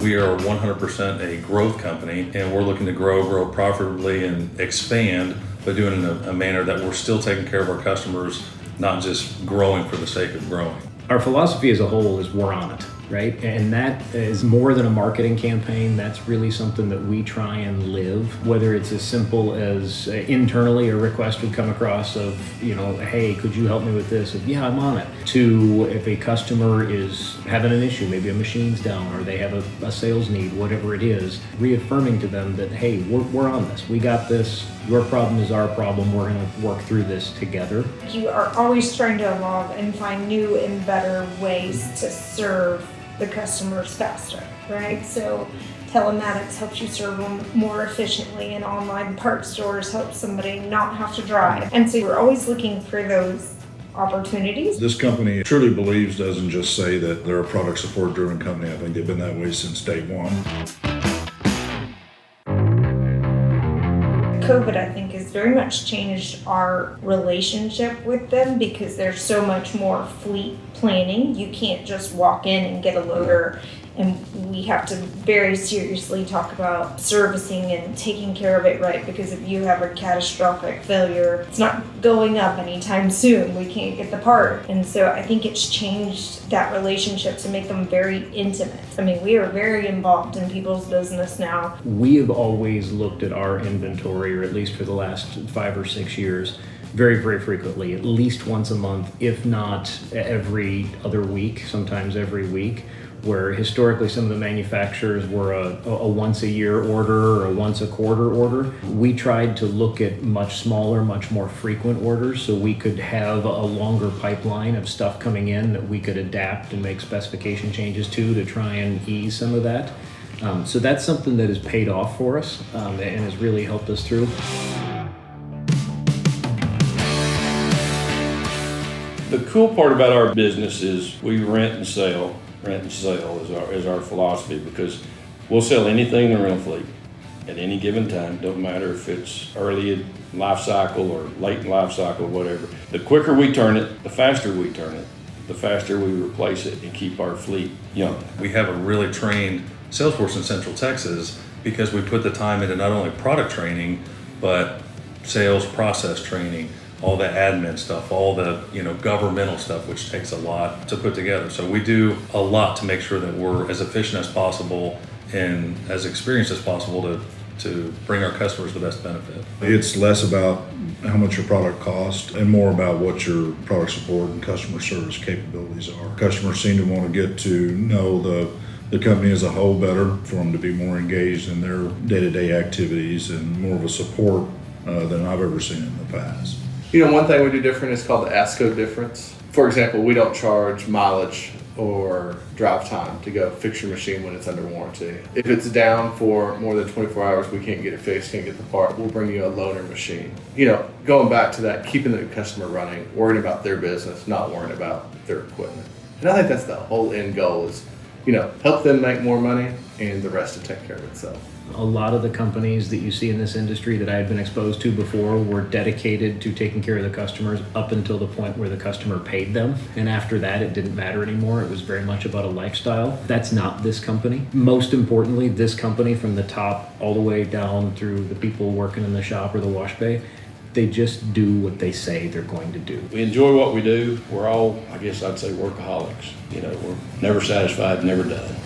We are 100% a growth company, and we're looking to grow profitably and expand, but doing it in a manner that we're still taking care of our customers, not just growing for the sake of growing. Our philosophy as a whole is we're on it, right? And that is more than a marketing campaign. That's really something that we try and live, whether it's as simple as internally a request would come across of, hey, could you help me with this? Of, yeah, I'm on it. To if a customer is having an issue, maybe a machine's down or they have a sales need, whatever it is, reaffirming to them that, hey, we're on this. We got this. Your problem is our problem. We're going to work through this together. You are always trying to evolve and find new and better ways to serve the customers faster, right? So telematics helps you serve them more efficiently, and online part stores help somebody not have to drive. And so we're always looking for those opportunities. This company truly believes, doesn't just say that they're a product support driven company. I think they've been that way since day one. COVID, I think, has very much changed our relationship with them because there's so much more fleet planning. You can't just walk in and get a loader, and we have to very seriously talk about servicing and taking care of it right, because if you have a catastrophic failure, it's not going up anytime soon. We can't get the part. And so I think it's changed that relationship to make them very intimate. I mean, we are very involved in people's business now. We have always looked at our inventory, or at least for the last 5 or 6 years, very, very frequently, at least once a month, if not every other week, sometimes every week, where historically some of the manufacturers were a once a year order or a once a quarter order. We tried to look at much smaller, much more frequent orders so we could have a longer pipeline of stuff coming in that we could adapt and make specification changes to try and ease some of that. So that's something that has paid off for us and has really helped us through. The cool part about our business is we rent and sell. Rent and sell is our philosophy, because we'll sell anything in the rental fleet at any given time. Don't matter if it's early in life cycle or late in life cycle, whatever. The quicker we turn it, the faster we turn it, the faster we replace it and keep our fleet young. We have a really trained sales force in Central Texas because we put the time into not only product training, but sales process training, all the admin stuff, all the governmental stuff, which takes a lot to put together. So we do a lot to make sure that we're as efficient as possible and as experienced as possible to bring our customers the best benefit. It's less about how much your product costs and more about what your product support and customer service capabilities are. Customers seem to want to get to know the company as a whole better, for them to be more engaged in their day-to-day activities and more of a support than I've ever seen in the past. One thing we do different is called the ASCO difference. For example, we don't charge mileage or drive time to go fix your machine when it's under warranty. If it's down for more than 24 hours, we can't get it fixed, can't get the part, we'll bring you a loaner machine. Going back to that, keeping the customer running, worrying about their business, not worrying about their equipment. And I think that's the whole end goal is, help them make more money and the rest to take care of itself. A lot of the companies that you see in this industry that I had been exposed to before were dedicated to taking care of the customers up until the point where the customer paid them. And after that, it didn't matter anymore. It was very much about a lifestyle. That's not this company. Most importantly, this company, from the top all the way down through the people working in the shop or the wash bay, they just do what they say they're going to do. We enjoy what we do. We're all, I guess I'd say, workaholics. We're never satisfied, never done.